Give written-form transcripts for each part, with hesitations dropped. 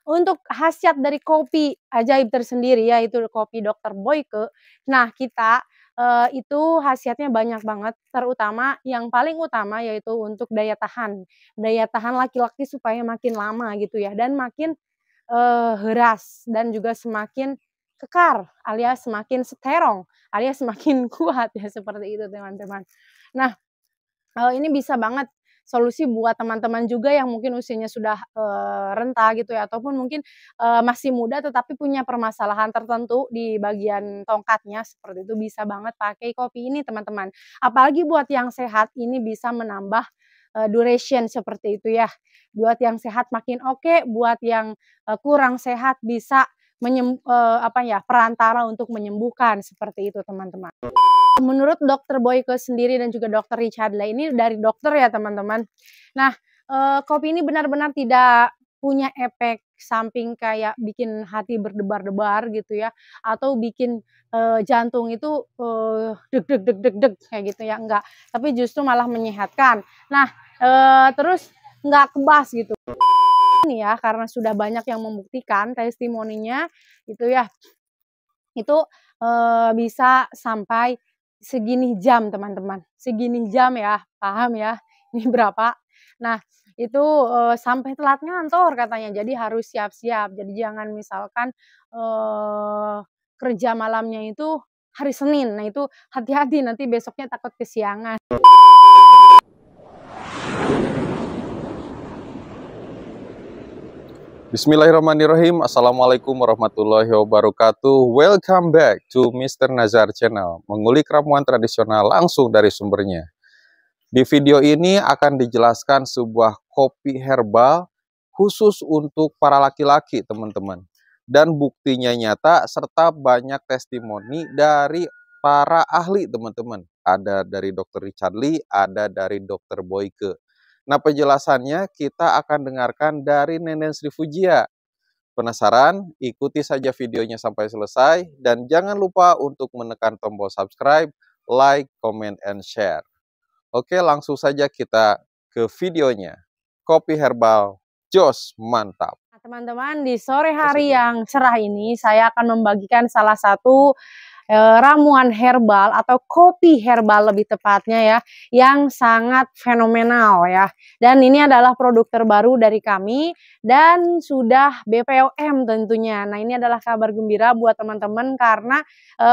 Untuk khasiat dari kopi ajaib tersendiri yaitu kopi Dokter Boyke. Nah kita, itu khasiatnya banyak banget, terutama yang paling utama yaitu untuk daya tahan. Daya tahan laki-laki supaya makin lama gitu ya dan makin, heras dan juga semakin kekar alias semakin strong alias semakin kuat ya seperti itu teman-teman. Nah, ini bisa banget solusi buat teman-teman juga yang mungkin usianya sudah, renta gitu ya ataupun mungkin, masih muda tetapi punya permasalahan tertentu di bagian tongkatnya seperti itu bisa banget pakai kopi ini teman-teman. Apalagi buat yang sehat ini bisa menambah, duration seperti itu ya. Buat yang sehat makin oke, buat yang, kurang sehat bisa apa ya, perantara untuk menyembuhkan seperti itu teman-teman. Menurut Dokter Boyke sendiri dan juga Dokter Richard Lee ini dari dokter ya teman-teman. Nah, kopi ini benar-benar tidak punya efek samping kayak bikin hati berdebar-debar gitu ya, atau bikin, jantung itu, deg deg deg deg deg kayak gitu ya, enggak. Tapi justru malah menyehatkan. Nah, terus nggak kebas gitu. Ini ya karena sudah banyak yang membuktikan testimoninya gitu ya, itu, bisa sampai segini jam teman-teman, segini jam ya, paham ya, ini berapa. Nah, itu, sampai telat ngantor katanya, jadi harus siap-siap. Jadi jangan misalkan, eee, kerja malamnya itu hari Senin, nah itu hati-hati nanti besoknya takut kesiangan. Bismillahirrahmanirrahim. Assalamualaikum warahmatullahi wabarakatuh. Welcome back to Mr. Nazar Channel. Mengulik ramuan tradisional langsung dari sumbernya. Di video ini akan dijelaskan sebuah kopi herbal khusus untuk para laki-laki teman-teman. Dan buktinya nyata serta banyak testimoni dari para ahli teman-teman. Ada dari Dr. Richard Lee, ada dari Dr. Boyke. Nah, penjelasannya kita akan dengarkan dari Nenen Sri Fujia. Penasaran? Ikuti saja videonya sampai selesai dan jangan lupa untuk menekan tombol subscribe, like, comment, and share. Oke, langsung saja kita ke videonya. Kopi herbal, jos mantap. Nah, teman-teman, di sore hari yang cerah ini saya akan membagikan salah satu ramuan herbal atau kopi herbal lebih tepatnya ya, yang sangat fenomenal ya. Dan ini adalah produk terbaru dari kami dan sudah BPOM tentunya. Nah, ini adalah kabar gembira buat teman-teman karena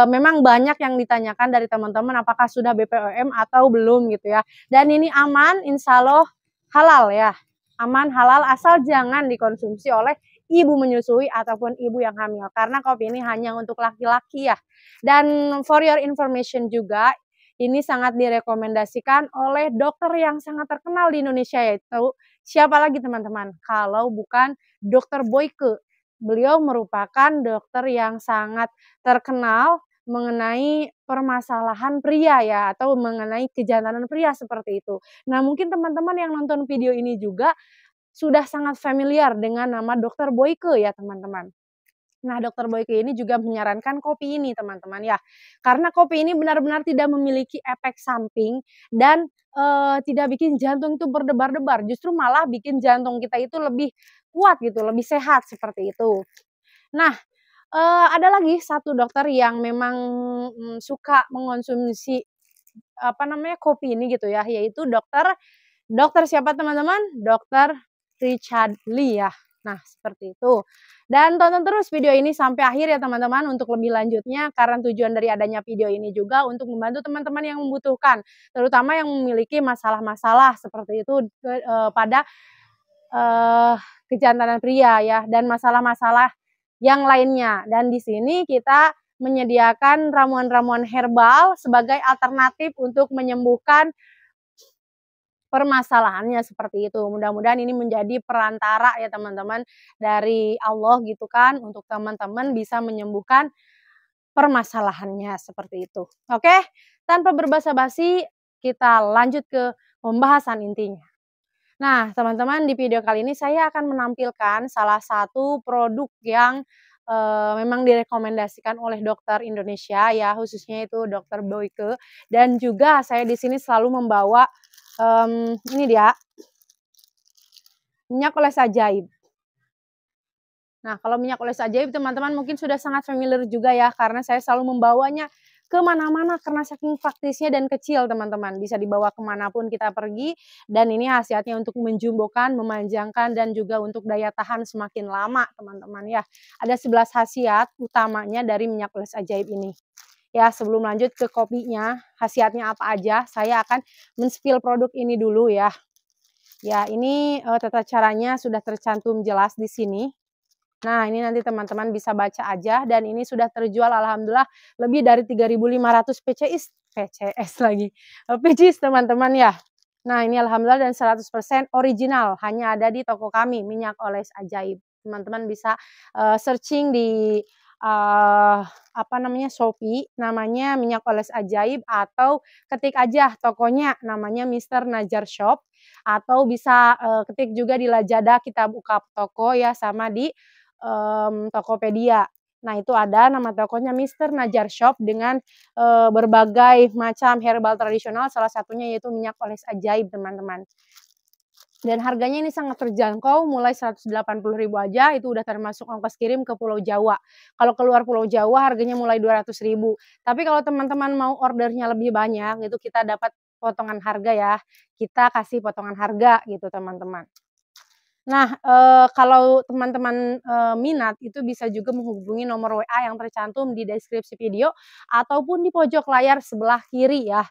memang banyak yang ditanyakan dari teman-teman apakah sudah BPOM atau belum gitu ya. Dan ini aman, insya Allah halal ya. Aman, halal, asal jangan dikonsumsi oleh ibu menyusui ataupun ibu yang hamil. Karena kopi ini hanya untuk laki-laki ya. Dan for your information juga, ini sangat direkomendasikan oleh dokter yang sangat terkenal di Indonesia yaitu siapa lagi teman-teman? Kalau bukan Dokter Boyke. Beliau merupakan dokter yang sangat terkenal mengenai permasalahan pria ya atau mengenai kejantanan pria seperti itu. Nah, mungkin teman-teman yang nonton video ini juga sudah sangat familiar dengan nama Dokter Boyke ya teman-teman. Nah, Dokter Boyke ini juga menyarankan kopi ini teman-teman ya. Karena kopi ini benar-benar tidak memiliki efek samping dan, tidak bikin jantung itu berdebar-debar, justru malah bikin jantung kita itu lebih kuat gitu, lebih sehat seperti itu. Nah, ada lagi satu dokter yang memang, suka mengonsumsi, apa namanya, kopi ini gitu ya, yaitu dokter dokter siapa teman-teman? Dokter Richard Lee ya. Nah, seperti itu. Dan tonton terus video ini sampai akhir ya teman-teman untuk lebih lanjutnya karena tujuan dari adanya video ini juga untuk membantu teman-teman yang membutuhkan, terutama yang memiliki masalah-masalah seperti itu pada eee, kejantanan pria ya dan masalah-masalah yang lainnya. Dan di sini kita menyediakan ramuan-ramuan herbal sebagai alternatif untuk menyembuhkan permasalahannya seperti itu. Mudah-mudahan ini menjadi perantara ya teman-teman dari Allah gitu kan untuk teman-teman bisa menyembuhkan permasalahannya seperti itu. Oke, tanpa berbasa-basi kita lanjut ke pembahasan intinya. Nah, teman-teman di video kali ini saya akan menampilkan salah satu produk yang memang direkomendasikan oleh dokter Indonesia ya, khususnya itu Dokter Boyke dan juga saya di sini selalu membawa, ini dia, minyak oles ajaib. Nah, kalau minyak oles ajaib teman-teman mungkin sudah sangat familiar juga ya, karena saya selalu membawanya ke mana-mana karena saking praktisnya dan kecil teman-teman. Bisa dibawa kemanapun kita pergi, dan ini khasiatnya untuk menjumbokan, memanjangkan, dan juga untuk daya tahan semakin lama teman-teman ya. Ada 11 khasiat utamanya dari minyak oles ajaib ini. Ya, sebelum lanjut ke kopinya, khasiatnya apa aja, saya akan men-spill produk ini dulu ya. Ya, ini tata caranya sudah tercantum jelas di sini. Nah, ini nanti teman-teman bisa baca aja, dan ini sudah terjual alhamdulillah lebih dari 3.500 PCS lagi, PCs teman-teman ya. Nah, ini alhamdulillah dan 100% original, hanya ada di toko kami, Minyak Oles Ajaib. Teman-teman bisa searching di apa namanya, Shopee, namanya Minyak Oles Ajaib, atau ketik aja tokonya namanya Mr. Najar Shop, atau bisa ketik juga di Lazada, kita buka toko ya, sama di Tokopedia. Nah, itu ada nama tokonya Mr. Najar Shop dengan berbagai macam herbal tradisional, salah satunya yaitu minyak oles ajaib teman-teman. Dan harganya ini sangat terjangkau, mulai 180.000 aja, itu udah termasuk ongkos kirim ke Pulau Jawa. Kalau keluar Pulau Jawa harganya mulai 200.000. Tapi kalau teman-teman mau ordernya lebih banyak, itu kita dapat potongan harga ya. Kita kasih potongan harga gitu teman-teman. Nah, kalau teman-teman minat, itu bisa juga menghubungi nomor WA yang tercantum di deskripsi video ataupun di pojok layar sebelah kiri ya.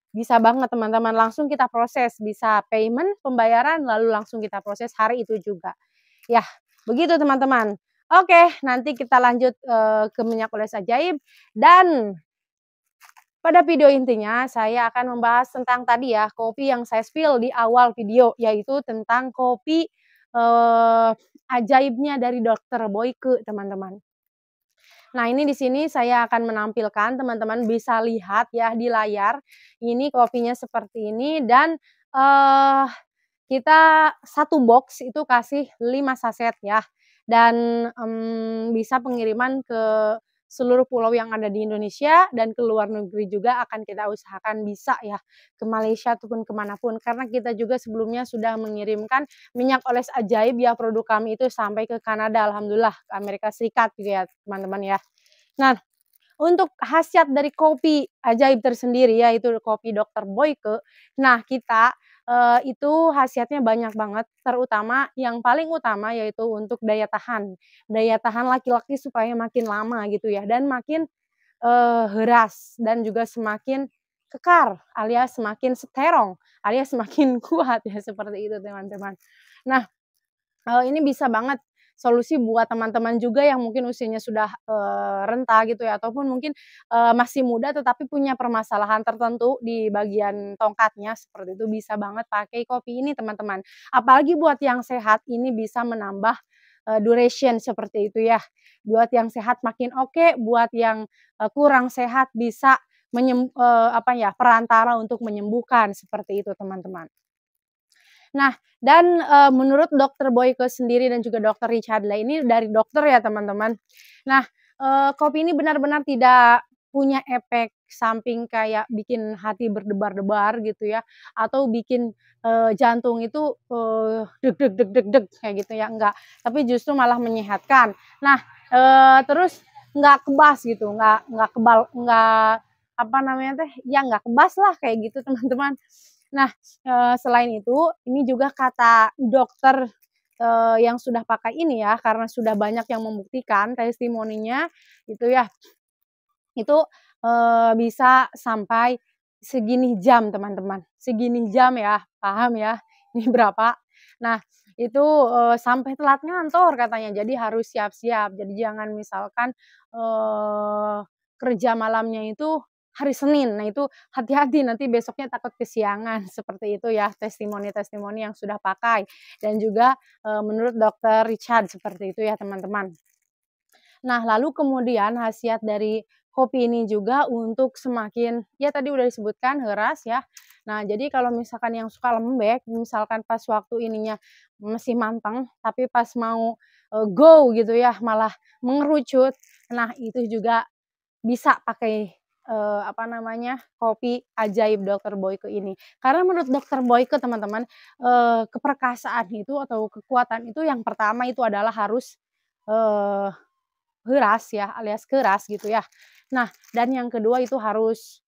Bisa banget teman-teman, langsung kita proses, bisa payment, pembayaran, lalu langsung kita proses hari itu juga. Ya, begitu teman-teman. Oke, nanti kita lanjut ke minyak oles ajaib, dan pada video intinya saya akan membahas tentang tadi ya, kopi yang saya spill di awal video, yaitu tentang kopi ajaibnya dari Dokter Boyke, teman-teman. Nah, ini di sini saya akan menampilkan, teman-teman bisa lihat ya di layar, ini kopinya seperti ini, dan kita satu box itu kasih 5 saset ya, dan bisa pengiriman ke seluruh pulau yang ada di Indonesia, dan ke luar negeri juga akan kita usahakan bisa ya, ke Malaysia ataupun kemanapun, karena kita juga sebelumnya sudah mengirimkan minyak oles ajaib ya, produk kami itu sampai ke Kanada, alhamdulillah, ke Amerika Serikat juga ya teman-teman ya. Nah, untuk khasiat dari kopi ajaib tersendiri yaitu kopi Dokter Boyke, nah kita itu khasiatnya banyak banget, terutama yang paling utama yaitu untuk daya tahan. Daya tahan laki-laki supaya makin lama gitu ya, dan makin heras, dan juga semakin kekar, alias semakin strong, alias semakin kuat ya, seperti itu teman-teman. Nah, ini bisa banget solusi buat teman-teman juga yang mungkin usianya sudah renta gitu ya, ataupun mungkin masih muda tetapi punya permasalahan tertentu di bagian tongkatnya, seperti itu bisa banget pakai kopi ini teman-teman. Apalagi buat yang sehat, ini bisa menambah duration seperti itu ya. Buat yang sehat makin oke, buat yang kurang sehat bisa apa ya, perantara untuk menyembuhkan, seperti itu teman-teman. Nah, dan menurut Dokter Boyke sendiri dan juga Dokter Richardlah, ini dari dokter ya teman-teman. Nah, kopi ini benar-benar tidak punya efek samping kayak bikin hati berdebar-debar gitu ya, atau bikin jantung itu deg deg deg deg deg kayak gitu ya, enggak. Tapi justru malah menyehatkan. Nah, terus nggak kebas gitu, nggak kebal, nggak apa namanya teh, ya nggak kebas lah kayak gitu teman-teman. Nah, selain itu, ini juga kata dokter yang sudah pakai ini ya, karena sudah banyak yang membuktikan testimoninya itu ya, itu bisa sampai segini jam teman-teman, segini jam ya, paham ya, ini berapa. Nah, itu sampai telat ngantor katanya, jadi harus siap-siap. Jadi jangan misalkan kerja malamnya itu hari Senin, nah itu hati-hati nanti besoknya takut kesiangan, seperti itu ya testimoni-testimoni yang sudah pakai, dan juga menurut Dokter Richard seperti itu ya teman-teman. Nah, lalu kemudian khasiat dari kopi ini juga untuk semakin, ya tadi udah disebutkan heras ya. Nah, jadi kalau misalkan yang suka lembek, misalkan pas waktu ininya masih matang, tapi pas mau go gitu ya, malah mengerucut. Nah, itu juga bisa pakai apa namanya, kopi ajaib Dokter Boyke ini. Karena menurut Dokter Boyke teman-teman, keperkasaan itu atau kekuatan itu yang pertama itu adalah harus heras ya, alias keras gitu ya. Nah, dan yang kedua itu harus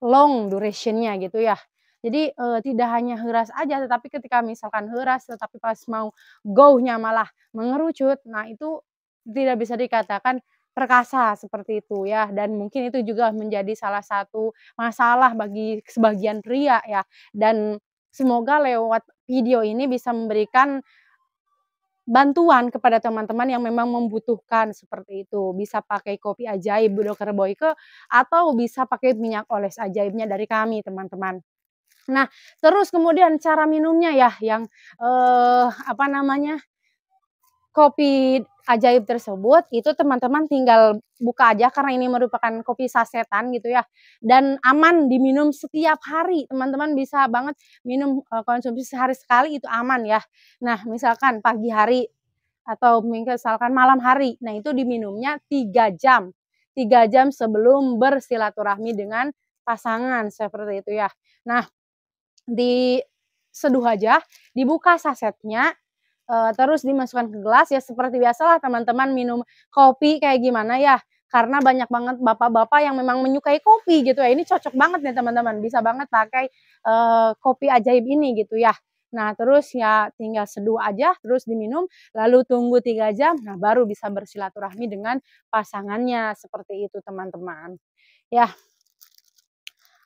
long duration-nya gitu ya. Jadi, tidak hanya heras aja, tetapi ketika misalkan heras, tetapi pas mau go-nya malah mengerucut, nah itu tidak bisa dikatakan perkasa seperti itu ya, dan mungkin itu juga menjadi salah satu masalah bagi sebagian pria ya. Dan semoga lewat video ini bisa memberikan bantuan kepada teman-teman yang memang membutuhkan seperti itu. Bisa pakai kopi ajaib Dokter Boyke atau bisa pakai minyak oles ajaibnya dari kami, teman-teman. Nah, terus kemudian cara minumnya ya yang, apa namanya, kopi ajaib tersebut itu teman-teman tinggal buka aja karena ini merupakan kopi sasetan gitu ya, dan aman diminum setiap hari. Teman-teman bisa banget minum, konsumsi sehari sekali itu aman ya. Nah, misalkan pagi hari atau misalkan malam hari, nah itu diminumnya 3 jam, 3 jam sebelum bersilaturahmi dengan pasangan, seperti itu ya. Nah, diseduh aja, dibuka sasetnya, terus dimasukkan ke gelas ya seperti biasalah teman-teman minum kopi kayak gimana ya, karena banyak banget bapak-bapak yang memang menyukai kopi gitu ya, ini cocok banget nih teman-teman, bisa banget pakai, kopi ajaib ini gitu ya. Nah terus ya tinggal seduh aja, terus diminum, lalu tunggu 3 jam, nah baru bisa bersilaturahmi dengan pasangannya, seperti itu teman-teman. Ya,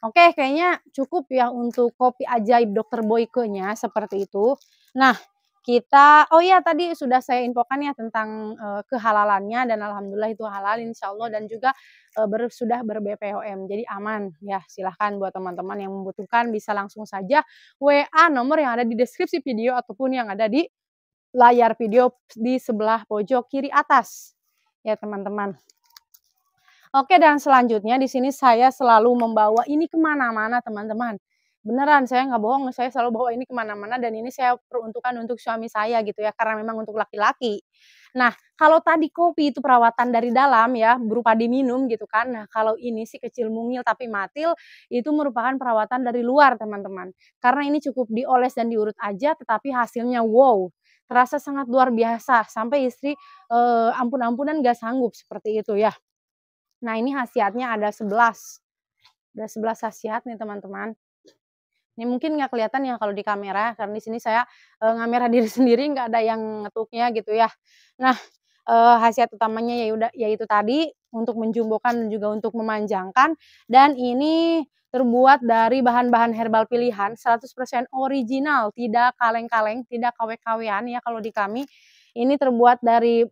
oke kayaknya cukup ya untuk kopi ajaib Dokter Boyke-nya, seperti itu. Nah, kita oh iya tadi sudah saya infokan ya tentang, kehalalannya dan alhamdulillah itu halal insyaallah dan juga, sudah ber-BPOM jadi aman ya. Silahkan buat teman-teman yang membutuhkan bisa langsung saja WA nomor yang ada di deskripsi video ataupun yang ada di layar video di sebelah pojok kiri atas, ya teman-teman. Oke, dan selanjutnya di sini saya selalu membawa ini kemana-mana teman-teman. Beneran saya nggak bohong, saya selalu bawa ini kemana-mana dan ini saya peruntukkan untuk suami saya gitu ya, karena memang untuk laki-laki. Nah, kalau tadi kopi itu perawatan dari dalam ya, berupa diminum gitu kan. Nah, kalau ini sih kecil mungil tapi matil, itu merupakan perawatan dari luar teman-teman. Karena ini cukup dioles dan diurut aja, tetapi hasilnya wow, terasa sangat luar biasa, sampai istri, ampun-ampunan nggak sanggup, seperti itu ya. Nah, ini khasiatnya ada 11 khasiat nih teman-teman. Ini mungkin nggak kelihatan ya kalau di kamera, karena di sini saya, ngamera diri sendiri nggak ada yang ngetuknya gitu ya. Nah, khasiat utamanya yaitu tadi untuk menjumbokan dan juga untuk memanjangkan, dan ini terbuat dari bahan-bahan herbal pilihan 100% original, tidak kaleng-kaleng, tidak KW-KW-an ya kalau di kami. Ini terbuat dari,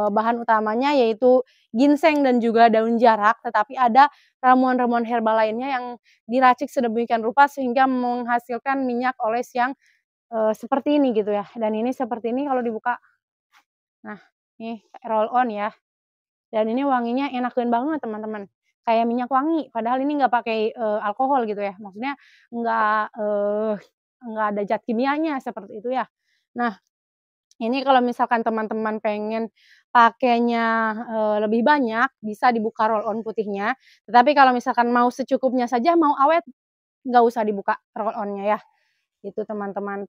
bahan utamanya yaitu ginseng dan juga daun jarak, tetapi ada ramuan-ramuan herbal lainnya yang diracik sedemikian rupa sehingga menghasilkan minyak oles yang, seperti ini gitu ya, dan ini seperti ini kalau dibuka. Nah, nih roll on ya, dan ini wanginya enakeun banget teman-teman, kayak minyak wangi padahal ini nggak pakai, alkohol gitu ya, maksudnya nggak, nggak ada zat kimianya seperti itu ya. Nah, ini kalau misalkan teman-teman pengen pakainya, lebih banyak bisa dibuka roll on putihnya, tetapi kalau misalkan mau secukupnya saja, mau awet nggak usah dibuka roll on-nya ya, itu teman-teman.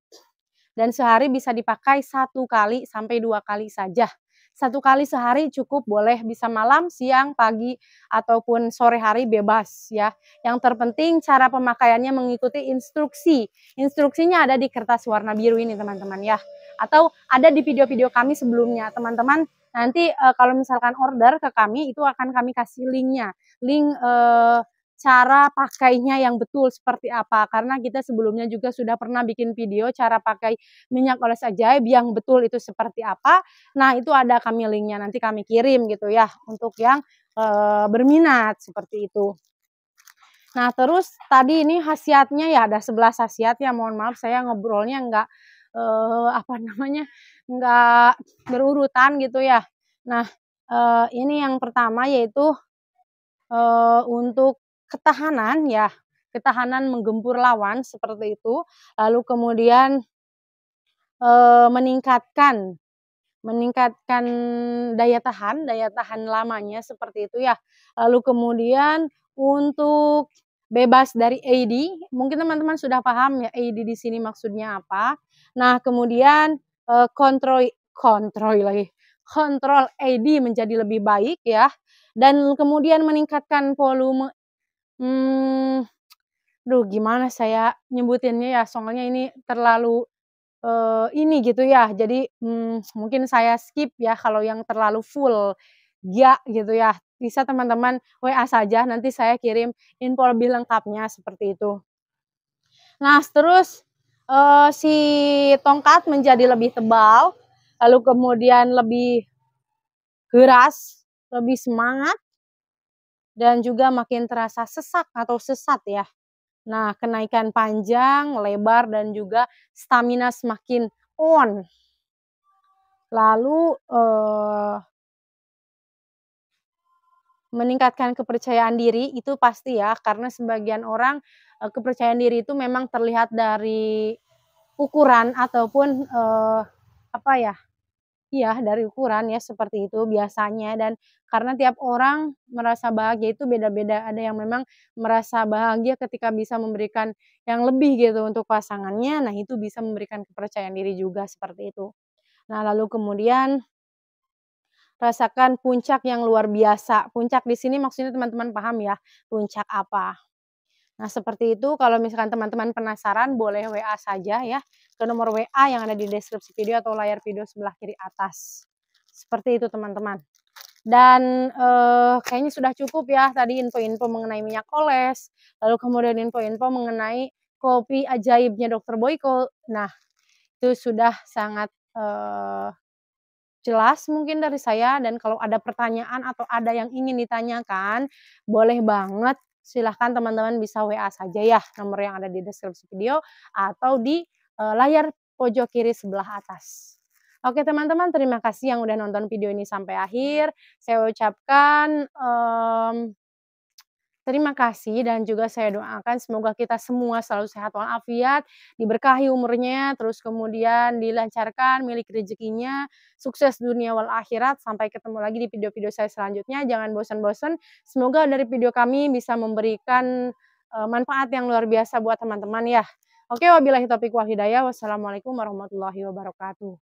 Dan sehari bisa dipakai 1 kali sampai 2 kali saja. 1 kali sehari cukup, boleh bisa malam, siang, pagi, ataupun sore hari bebas ya. Yang terpenting cara pemakaiannya mengikuti instruksi. Instruksinya ada di kertas warna biru ini teman-teman ya. Atau ada di video-video kami sebelumnya. Teman-teman nanti, kalau misalkan order ke kami itu akan kami kasih link-nya. Link, cara pakainya yang betul seperti apa, karena kita sebelumnya juga sudah pernah bikin video cara pakai minyak oles ajaib yang betul itu seperti apa. Nah, itu ada kami link-nya, nanti kami kirim gitu ya, untuk yang, berminat, seperti itu. Nah, terus tadi ini khasiatnya ya ada 11 khasiat ya, mohon maaf saya ngobrolnya nggak, apa namanya, nggak berurutan gitu ya. Nah, ini yang pertama yaitu, untuk ketahanan ya, ketahanan menggempur lawan seperti itu, lalu kemudian, meningkatkan meningkatkan daya tahan lamanya seperti itu ya. Lalu kemudian untuk bebas dari AD, mungkin teman-teman sudah paham ya AD di sini maksudnya apa. Nah kemudian, kontrol kontrol lagi, kontrol AD menjadi lebih baik ya, dan kemudian meningkatkan volume, gimana saya nyebutinnya ya, soalnya ini terlalu, ini gitu ya, jadi, mungkin saya skip ya kalau yang terlalu full, ya gitu ya. Bisa teman-teman WA saja, nanti saya kirim info lebih lengkapnya, seperti itu. Nah, terus, si tongkat menjadi lebih tebal, lalu kemudian lebih keras, lebih semangat, dan juga makin terasa sesak atau sesat ya. Nah, kenaikan panjang, lebar, dan juga stamina semakin on. Lalu, meningkatkan kepercayaan diri itu pasti ya, karena sebagian orang, kepercayaan diri itu memang terlihat dari ukuran ataupun, apa ya, iya, dari ukuran ya, seperti itu biasanya, dan karena tiap orang merasa bahagia itu beda-beda. Ada yang memang merasa bahagia ketika bisa memberikan yang lebih gitu untuk pasangannya, nah itu bisa memberikan kepercayaan diri juga, seperti itu. Nah, lalu kemudian rasakan puncak yang luar biasa. Puncak di sini maksudnya teman-teman paham ya, puncak apa. Nah, seperti itu, kalau misalkan teman-teman penasaran boleh WA saja ya, ke nomor WA yang ada di deskripsi video atau layar video sebelah kiri atas. Seperti itu teman-teman. Dan, kayaknya sudah cukup ya tadi info-info mengenai minyak oles, lalu kemudian info-info mengenai kopi ajaibnya Dokter Boyko. Nah, itu sudah sangat, jelas mungkin dari saya, dan kalau ada pertanyaan atau ada yang ingin ditanyakan, boleh banget silahkan teman-teman bisa WA saja ya, nomor yang ada di deskripsi video atau di, layar pojok kiri sebelah atas. Oke teman-teman, terima kasih yang udah nonton video ini sampai akhir. Saya ucapkan, terima kasih, dan juga saya doakan semoga kita semua selalu sehat walafiat, diberkahi umurnya, terus kemudian dilancarkan, miliki rezekinya, sukses dunia wal akhirat. Sampai ketemu lagi di video-video saya selanjutnya. Jangan bosan-bosan. Semoga dari video kami bisa memberikan, manfaat yang luar biasa buat teman-teman ya. Oke, wabillahi taufiq wal hidayah. Wassalamualaikum warahmatullahi wabarakatuh.